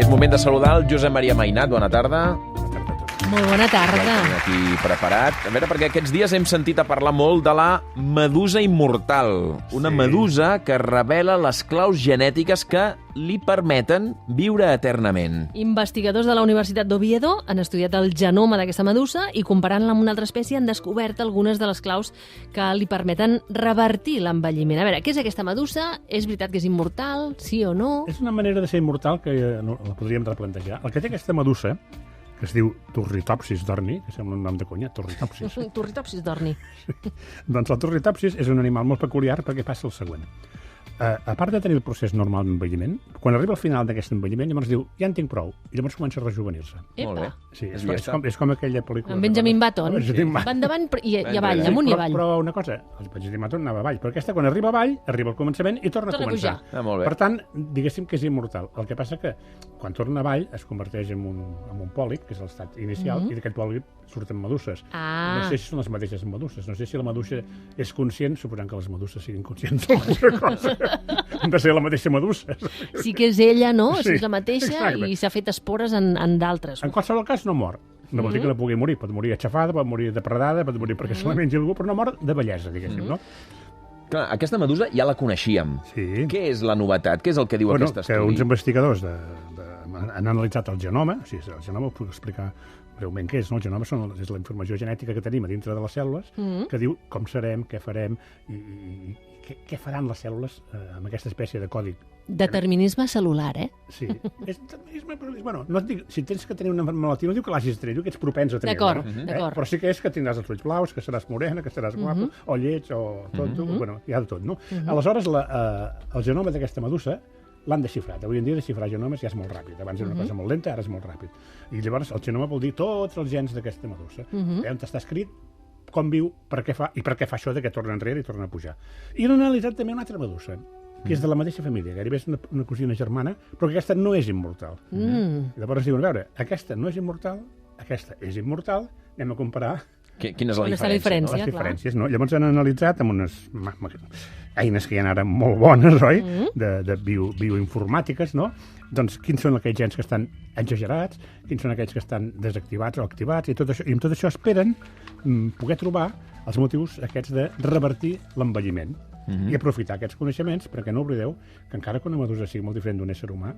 És moment de saludar el Josep Maria Mainat. Bona tarda. Molt bona tarda. Ja el tenim aquí preparat. A veure, perquè aquests dies hem sentit a parlar molt de la medusa immortal. Una medusa que revela les claus genètiques que li permeten viure eternament. Investigadors de la Universitat d'Oviedo han estudiat el genoma d'aquesta medusa i comparant-la amb una altra espècie han descobert algunes de les claus que li permeten revertir l'envelliment. A veure, què és aquesta medusa? És veritat que és immortal? Sí o no? És una manera de ser immortal que no, la podríem replantejar. El que té aquesta medusa, que es diu Turritopsis dorni, que sembla un nom de conya, Turritopsis. Turritopsis dorni. Doncs el Turritopsis és un animal molt peculiar perquè passa el següent. A part de tenir el procés normal d'envelliment, quan arriba al final d'aquest envelliment, llavors diu, ja en tinc prou, i llavors comença a rejuvenir-se. Molt bé. Sí, és com aquella pel·lícula. En Benjamin Button. Va endavant i avall, amunt i avall. Però una cosa, el Benjamin Button anava avall, però aquesta, quan arriba avall, arriba al començament i torna a començar. Molt bé. Per tant, diguéssim que és immortal. El que passa que, quan torna avall, es converteix en un pòlip, que és l'estat inicial, i d'aquest pòlip surten meduses. No sé si són les mateixes meduses, no sé si la medusa és conscient, suposant que les meduses siguin conscients d'alguna cosa. Han de ser la mateixa medusa. Sí que és ella, no? Sí, Si és la mateixa exacte. i s'ha fet espores en d'altres. En qualsevol cas, no mor. No vol dir que no pugui morir. Pot morir aixafada, pot morir depredada, pot morir perquè se la mengi algú, però no mor de bellesa, diguéssim, no? Clar, aquesta medusa ja la coneixíem. Sí. Què és la novetat? Què és el que diu aquest Que estudi? uns investigadors han analitzat el genoma, o sigui, el genoma ho puc explicar breument què és, no? El genoma és la informació genètica que tenim a dintre de les cèl·lules, que diu com serem, què farem i què faran les cèl·lules amb aquesta espècie de codi. Determinisme cel·lular, eh? Sí. Bueno, no et dic, si tens que tenir una malaltia, no diu que l'hagis de tenir, diu que ets propens a tenir-la. D'acord. Però sí que és que tindràs els ulls blaus, que seràs morena, que seràs guapa, o lleig, o tot, bueno, hi ha de tot, no? Aleshores, el genoma d'aquesta medusa l'han desxifrat. Avui en dia desxifrar genomes ja és molt ràpid. Abans era una cosa molt lenta, ara és molt ràpid. I llavors el genoma vol dir tots els gens d'aquesta medusa. On està escrit com viu, per què fa això que torna enrere i torna a pujar. I han analitzat també una altra medusa, que és de la mateixa família, gairebé és una cosina germana, però que aquesta no és immortal. Llavors diuen, a veure, aquesta no és immortal, aquesta és immortal, anem a comparar Quina és la diferència? les diferències, no? Llavors han analitzat amb unes eines que hi ha ara molt bones, oi? De bioinformàtiques, no? Doncs quins són aquells gens que estan exagerats, quins són aquells que estan desactivats o activats, i tot això. I amb tot això esperen poder trobar els motius aquests de revertir l'envelliment i aprofitar aquests coneixements, perquè no oblideu que encara que una medusa sigui molt diferent d'un ésser humà,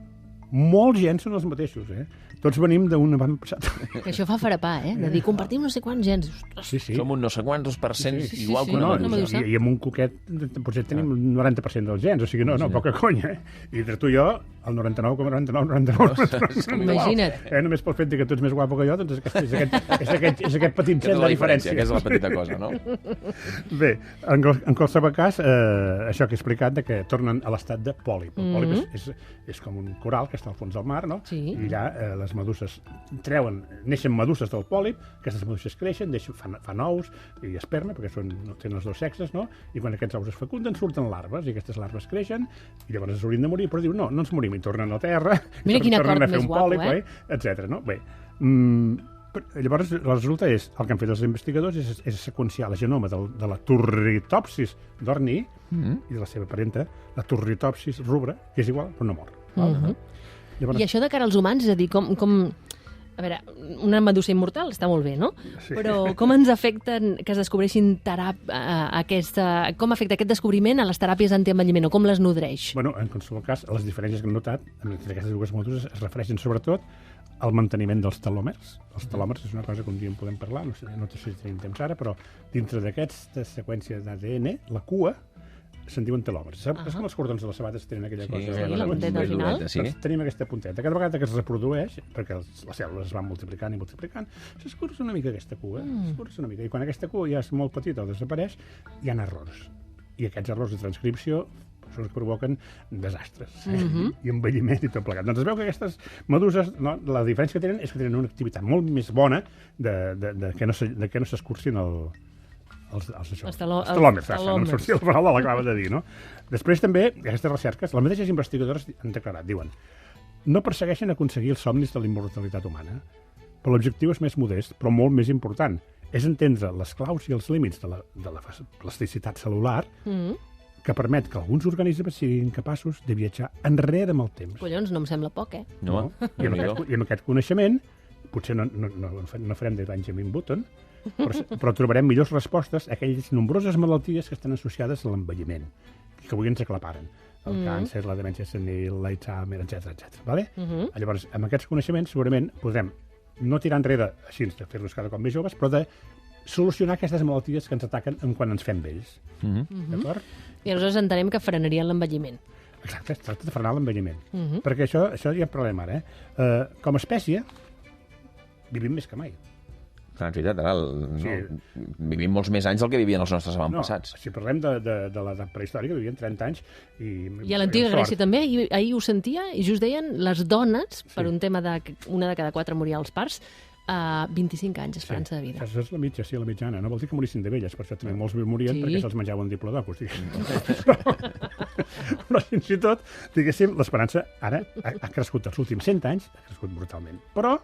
molts gens són els mateixos, eh? Tots venim d'un avantpassat. Que això fa farapar, eh? De dir, compartim no sé quants gens. Ostres, Sí. Som un no sé quants % igual que sí, una una medusa. medusa. I amb un coquet potser tenim el 90% dels gens, o sigui, no, poca conya, eh? I entre tu i jo, el 99,99. Imagina't. Només pel fet que tu ets més guapo que jo, doncs és aquest petit cent de diferència. Que és la petita cosa, no? Bé, en qualsevol cas, això que he explicat, de que tornen a l'estat de pòlip. El pòlip és com un coral que està al fons del mar, no? Sí. I allà les meduses neixen meduses del pòlip, aquestes meduses creixen, fan ous i esperma, perquè tenen els dos sexes, no? I quan aquests ous es fecunden surten larves, i aquestes larves creixen, i llavors es haurien de morir, però diuen, no ens morim, i tornen a la terra, Mira quin tornen acord a fer més un guapo, pòlip, eh? etc. No? Bé, llavors el resultat és, el que han fet els investigadors és seqüenciar el genoma de la Turritopsis dorni i de la seva parenta, la Turritopsis rubra, que és igual, però no mor. Llavors, I això de cara als humans, és a dir, com... A veure, una medusa immortal està molt bé, no? Sí. Però com ens afecta que es descobreixin com afecta aquest descobriment a les teràpies antienvelliment o com les nodreix? bueno, en qualsevol cas, les diferències que hem notat entre aquestes dues meduses es refereixen sobretot al manteniment dels telòmers. Els telòmers és una cosa que un dia en podem parlar, no sé si tenim temps ara, però dintre d'aquesta seqüència d'ADN, la cua se'n diuen telòmers. És com els cordons de les sabates tenen aquella cosa. la punteta al final. Sí. Tenim aquesta punteta. Cada vegada que es reprodueix, perquè les cèl·lules es van multiplicant i multiplicant, s'escurça una mica aquesta cua. S'escurça una mica. I quan aquesta cua ja és molt petita o desapareix, hi ha errors. I aquests errors de transcripció són els que provoquen desastres i envelliment i tot plegat. Doncs es veu que aquestes meduses, no, la diferència que tenen és que tenen una activitat molt més bona de que no s'escurcin els telòmers. No em sortia la paraula, l'acabava de dir, no? Després també, aquestes recerques, les mateixes investigadores han declarat, diuen, no persegueixen aconseguir els somnis de la immortalitat humana, però l'objectiu és més modest, però molt més important. És entendre les claus i els límits de la plasticitat cel·lular que permet que alguns organismes siguin capaços de viatjar enrere amb el temps. Collons, no em sembla poc, eh? No? I amb aquest coneixement, potser no farem de Benjamin Button, però trobarem millors respostes a aquelles nombroses malalties que estan associades a l'envelliment, que avui ens aclaparen. El càncer, la demència senil, l'Alzheimer, etc. Vale? Llavors, amb aquests coneixements segurament podrem no tirar enrere així de fer-los cada cop més joves, però de solucionar aquestes malalties que ens ataquen quan ens fem vells. D'acord? I aleshores entenem que frenarien l'envelliment. Exacte, es tracta de frenar l'envelliment. Perquè això hi ha un problema ara. Com a espècie, vivim més que mai. Clar, és veritat, ara vivim molts més anys del que vivien els nostres avantpassats. Si parlem de l'edat prehistòrica, vivien 30 anys i a l'antiga Grècia també, ahir ho sentia, i just deien les dones, per un tema una de cada 4 moria als parts, 25 anys esperança de vida. Això és la mitja, la mitjana. No vol dir que morissin de velles, per això també molts morien perquè se'ls menjava un diplodocus. Però fins i tot, diguéssim, l'esperança ara ha crescut els últims 100 anys, ha crescut brutalment. Però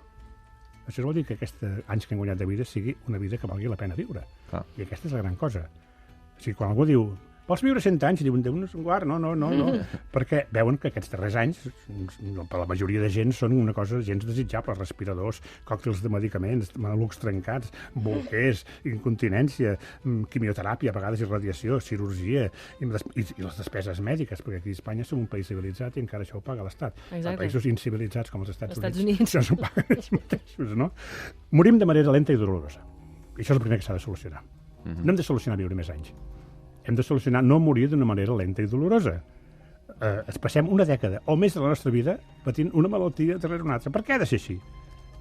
això vol dir que aquests anys que han guanyat de vida sigui una vida que valgui la pena viure. I aquesta és la gran cosa. O sigui, quan algú diu, vols viure 100 anys? I diuen, Déu-nos en guard, no. Perquè veuen que aquests darrers anys, per la majoria de gent, són una cosa gens desitjable. Respiradors, còctels de medicaments, malucs trencats, bolquers, incontinència, quimioteràpia, a vegades irradiació, cirurgia, i les despeses mèdiques, perquè aquí a Espanya som un país civilitzat i encara això ho paga l'Estat. Els països incivilitzats com els Estats Units ja s'ho paguen ells mateixos, no? Morim de manera lenta i dolorosa. I això és el primer que s'ha de solucionar. No hem de solucionar viure més anys. Hem de solucionar no morir d'una manera lenta i dolorosa. Es passem una dècada o més de la nostra vida patint una malaltia darrere una altra. Per què ha de ser així?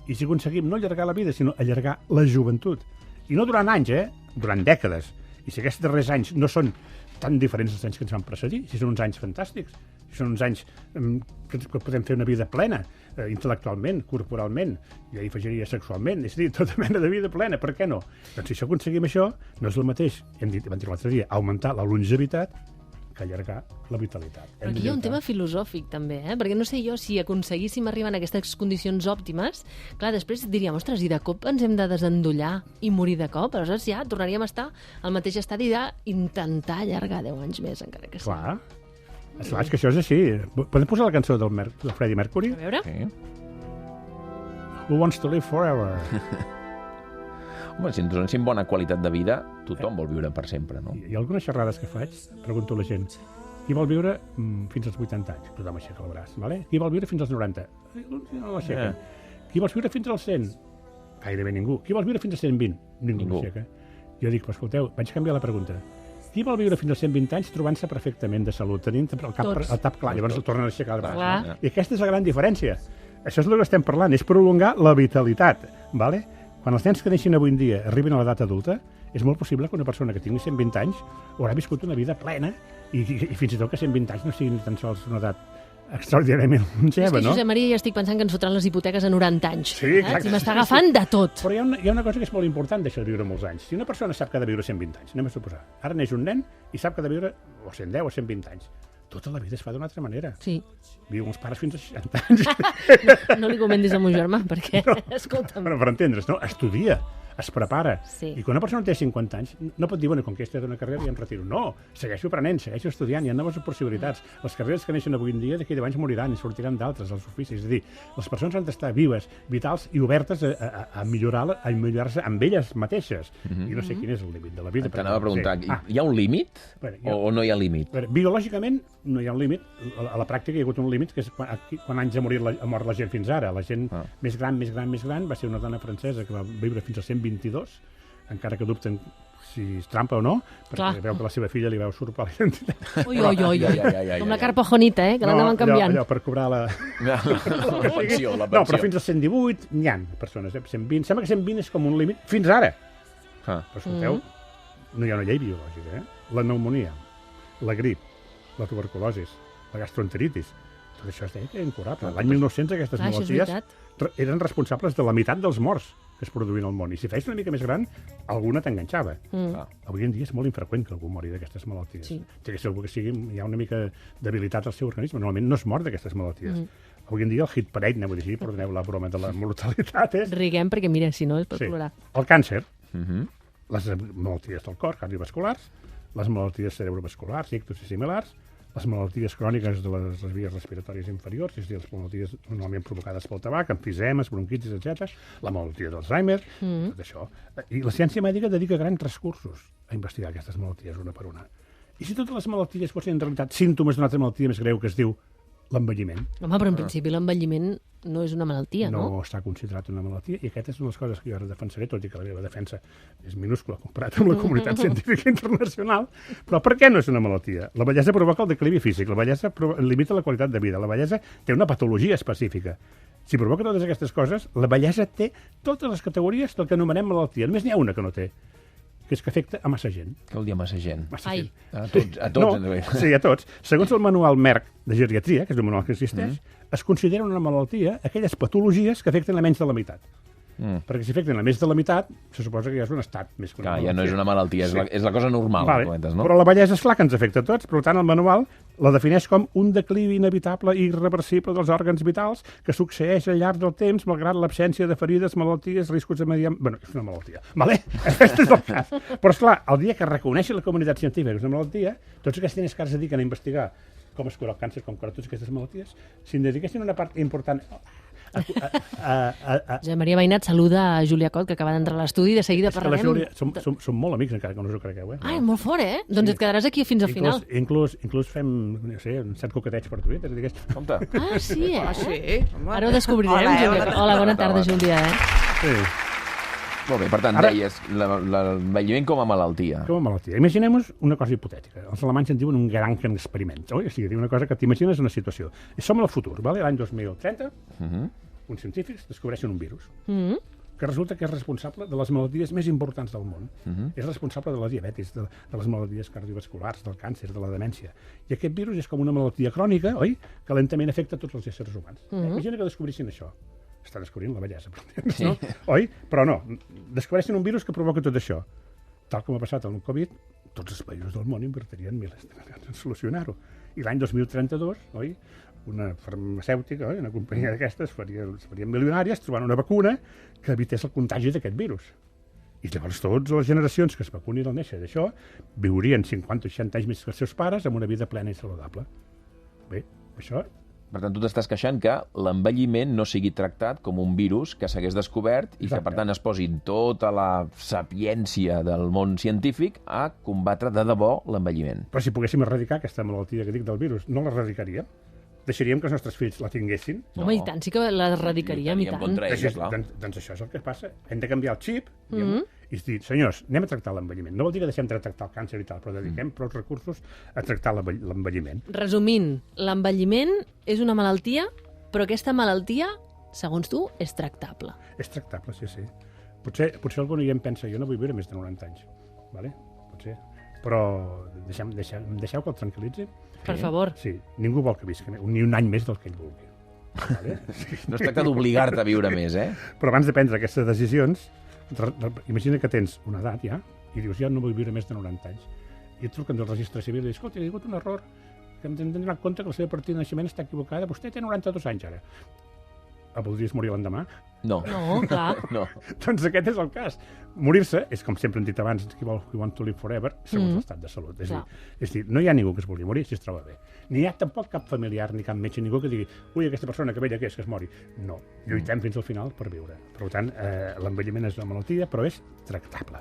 I si aconseguim no allargar la vida, sinó allargar la joventut. I no durant anys, durant dècades. I si aquests darrers anys no són tan diferents dels anys que ens van precedir, si són uns anys fantàstics, si són uns anys que podem fer una vida plena, intel·lectualment, corporalment, i hi afegiria sexualment, és a dir, tota mena de vida plena, per què no? Doncs si això aconseguim això, no és el mateix, vam dir l'altre dia, augmentar la longevitat que allargar la vitalitat. Però aquí hi ha un tema filosòfic, també, perquè no sé jo si aconseguíssim arribar a aquestes condicions òptimes, clar, després diríem, ostres, i de cop ens hem de desendollar i morir de cop, aleshores ja tornaríem a estar al mateix estadi d'intentar allargar 10 anys més, encara que sí. Clar, és que això és així. Podem posar la cançó del Freddie Mercury? A veure? Sí. Who wants to live forever? Home, si ens donéssim bona qualitat de vida, tothom vol viure per sempre, no? Hi ha algunes xerrades que faig, pregunto a la gent, qui vol viure fins als 80 anys? Tothom aixeca el braç, vale? Qui vol viure fins als 90? No l'aixequen. Qui vols viure fins als 100? Gairebé ningú. Qui vols viure fins als 120? Ningú l'aixeca. Jo dic, però escolteu, vaig canviar la pregunta. Qui vol viure fins als 120 anys trobant-se perfectament de salut, tenint el tap clar, llavors el tornen a aixecar el braç. I aquesta és la gran diferència. Això és el que estem parlant, és prolongar la vitalitat, vale? Quan els nens que neixen avui en dia arriben a l'edat adulta, és molt possible que una persona que tingui 120 anys haurà viscut una vida plena i fins i tot que 120 anys no sigui ni tan sols una edat extraordinàriament longeva, no? És que, Josep Maria, ja estic pensant que ens fotran les hipoteques a 90 anys. Sí, exacte. Si m'està agafant de tot. Però hi ha una cosa que és molt important d'això de viure molts anys. Si una persona sap que ha de viure 120 anys, anem a suposar, ara neix un nen i sap que ha de viure o 110 o 120 anys. Tota la vida es fa d'una altra manera. Sí. Viu els pares fins a 60 anys. No li comentis al meu germà, perquè, escolta'm... Però per entendre's, no? Estudia, es prepara. Sí. I quan una persona té 50 anys, no pot dir, bueno, com que he estudiat una carrera i em retiro. No, segueixo aprenent, segueixo estudiant, hi ha noves possibilitats. Les carreres que neixen avui en dia, d'aquí 10 anys moriran i sortiran d'altres, als oficis. És a dir, les persones han d'estar vives, vitals i obertes a millorar-se amb elles mateixes. I no sé quin és el límit de la vida. T'anava a preguntar, hi ha un límit o no hi ha límit? Biològicament no hi ha un límit. A la pràctica hi ha hagut un límit, que és quan anys ha mort la gent fins ara. La gent més gran va ser una dona francesa que va viure fins a 122, encara que dubten si és trampa o no, perquè veu que la seva filla li veu usurpar la identitat. Ui. Com la carpa Jonita, que l'anaven canviant. Allò per cobrar la pensió. No, però fins als 118 n'hi ha persones, 120. Sembla que 120 és com un límit fins ara. Però escolteu, no hi ha una llei biològica, La pneumònia, la grip, la tuberculosi, la gastroenteritis, tot això es deia que era incurable. L'any 1900 aquestes malalties eren responsables de la meitat dels morts que es produïen al món. I si feies una mica més gran, alguna t'enganxava. Avui en dia és molt infreqüent que algú mori d'aquestes malalties. Té que ser algú que hi ha una mica debilitat al seu organisme. Normalment no es mor d'aquestes malalties. Avui en dia el hit parade, aneu a dir, perdoneu la broma de la mortalitat, és... Riguem, perquè mira, si no és per plorar. El càncer, les malalties del cor, cardiovasculars, les malalties cerebrovasculars, ictus i similars, les malalties cròniques de les vies respiratòries inferiors, és a dir, les malalties normalment provocades pel tabac, emfisèmes, bronquitis, etc., la malaltia d'Alzheimer, tot això. I la ciència mèdica dedica grans recursos a investigar aquestes malalties una per una. I si totes les malalties fossin en realitat símptomes d'una altra malaltia més greu que es diu l'envelliment? Home, però en principi l'envelliment no és una malaltia, no? No està considerat una malaltia, i aquesta és una de les coses que jo ara defensaré, tot i que la meva defensa és minúscula comparat amb la comunitat científica internacional. Però per què no és una malaltia? La vellesa provoca el declivi físic, la vellesa limita la qualitat de vida, la vellesa té una patologia específica. Si provoca totes aquestes coses, la vellesa té totes les categories del que anomenem malaltia. Només n'hi ha una que no té, que és que afecta a massa gent. Què vol dir massa gent? Massa Ai. gent. A tots. No, sí, a tots. Segons el manual Merck de geriatria, que és un manual que existeix, es considera una malaltia aquelles patologies que afecten a menys de la meitat. Perquè si afecten a més de la meitat, se suposa que ja és un estat més que una Clar, malaltia. ja no és una malaltia, és la cosa normal, Vale. comentes, no? Però la vellesa, esclar, que ens afecta a tots. Per tant, el manual la defineix com un declivi inevitable i irreversible dels òrgans vitals que succeeix al llarg del temps, malgrat l'absència de ferides, malalties, riscos de medi ambient... Bueno, és una malaltia, vale? Aquest és el cas. Però, esclar, el dia que reconeixi la comunitat científica que és una malaltia, tots aquests diners que es dediquen a investigar com es cura el càncer, com curar totes aquestes malalties, si en dediquessin una part important Josep Maria Mainat saluda a Júlia Cot, que acaba d'entrar a l'estudi, i de seguida és que la parlarem... Júlia, som molt amics, encara que no us ho cregueu, Ai, molt fort, eh? Doncs et quedaràs aquí fins al final. Inclús fem, no sé, un cert coqueteig per Twitter. Compte. Ah, sí, eh? Sí, home. Ara ho descobrirem, Hola, Júlia. bona tarda. Hola, bona tarda, Júlia, eh? Sí, Molt bé, per tant, Ara- deies l'envelliment com a malaltia. com a malaltia. Imaginem-nos una cosa hipotètica. Els alemanys en diuen un gran experiment. Oi? O sigui, una cosa que t'imagines una situació. I som al futur, vale? L'any 2030, uns científics descobreixen un virus que resulta que és responsable de les malalties més importants del món. És responsable de la diabetis, de les malalties cardiovasculars, del càncer, de la demència. I aquest virus és com una malaltia crònica, oi?, que lentament afecta tots els éssers humans. Imagina que descobrissin això. Està descobrint la bellesa, per temps, no? Oi? Però no, descobreixen un virus que provoca tot això. Tal com ha passat amb el Covid, tots els països del món invertirien milers de milions en solucionar-ho. I l'any 2032, oi?, una farmacèutica, una companyia d'aquestes, es farien milionàries trobant una vacuna que evités el contagi d'aquest virus. I llavors totes les generacions que es vacunin al néixer d'això viurien 50 o 60 anys més que els seus pares amb una vida plena i saludable. Bé, això... Per tant, tu t'estàs queixant que l'envelliment no sigui tractat com un virus que s'hagués descobert i que, per tant, es posi tota la sapiència del món científic a combatre de debò l'envelliment. Però si poguéssim erradicar aquesta malaltia que dic del virus, no l'erradicaríem? Deixaríem que els nostres fills la tinguessin? Home, i tant, sí que l'erradicaríem, i Lluitaríem tant. contra ells, clar. Doncs això és el que passa. Hem de canviar el xip i dir, senyors, anem a tractar l'envelliment. No vol dir que deixem de tractar el càncer i tal, però dediquem prou recursos a tractar l'envelliment. Resumint, l'envelliment és una malaltia, però aquesta malaltia, segons tu, és tractable. És tractable, sí, sí. Potser algú hi en pensa, jo no vull viure més de 90 anys. Vale? Potser. Però deixeu que el tranquil·litzi. Per favor. Sí, ningú vol que visqui ni un any més del que ell vulgui. Vale? Sí. No es tracta d'obligar-te a viure més, eh? Però abans de prendre aquestes decisions, imagina que tens una edat ja, i dius, jo no vull viure més de 90 anys. I et truquen del registre civil i dius, escolta, hi ha hagut un error, que hem de donar compte que la seva partida de naixement està equivocada, vostè té 92 anys ara. Voldries morir l'endemà? No. No, clar. No. Doncs aquest és el cas. Morir-se és, com sempre hem dit abans, qui want to live forever, segons l'estat de salut. És a dir, no hi ha ningú que es vulgui morir si es troba bé. Ni hi ha tampoc cap familiar ni cap metge, ningú que digui, ui, aquesta persona que vella que és, que es mori. No, lluitem fins al final per viure. Per tant, l'envelliment és una malaltia, però és tractable.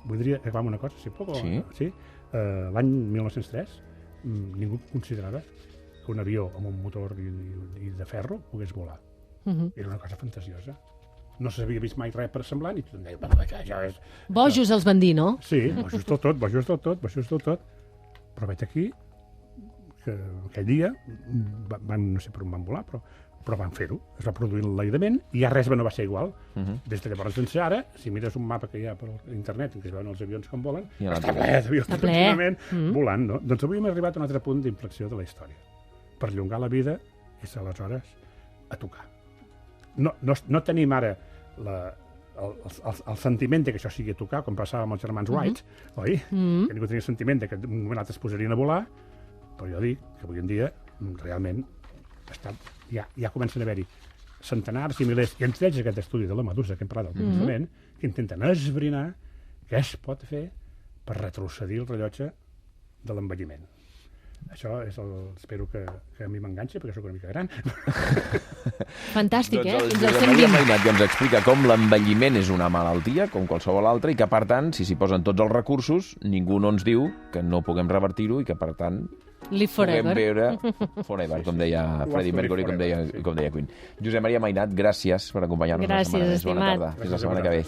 Voldria acabar amb una cosa, si puc? Sí. L'any 1903 ningú considerava que un avió amb un motor i de ferro pogués volar. Era una cosa fantasiosa. No s'havia vist mai res per semblant i tothom deia, bueno, això és... Bojos els van dir, no? Sí, bojos del tot, bojos del tot, bojos del tot. Però veig aquí que aquell dia no sé per on van volar, però van fer-ho. Es va produir l'aïllament i ja res no va ser igual. Des de llavors fins ara, si mires un mapa que hi ha per internet en què es veuen els avions com volen, està ple d'avions contínuament volant, no? Doncs avui hem arribat a un altre punt d'inflexió de la història. Perllongar la vida és aleshores a tocar. No tenim ara el sentiment que això sigui a tocar, com passava amb els germans Wright, oi? Que ningú tenia el sentiment que d'un moment altre es posarien a volar, però jo dic que avui en dia realment ja comencen a haver-hi centenars i milers, i entre ells aquest estudi de la Medusa que hem parlat al començament, que intenten esbrinar què es pot fer per retrocedir el rellotge de l'envelliment. Això és espero que a mi m'enganxa, perquè sóc una mica gran. Fantàstic, Doncs el Fins als Josep Maria 120. Mainat que ens explica com l'envelliment és una malaltia, com qualsevol altra, i que, per tant, si s'hi posen tots els recursos, ningú no ens diu que no puguem revertir-ho i que, per tant, Live puguem forever. viure forever, com deia Freddie Mercury, com deia Queen. Josep Maria Mainat, gràcies per acompanyar-nos la Gràcies, setmana més. Bona estimat. tarda. Fins la setmana que ve.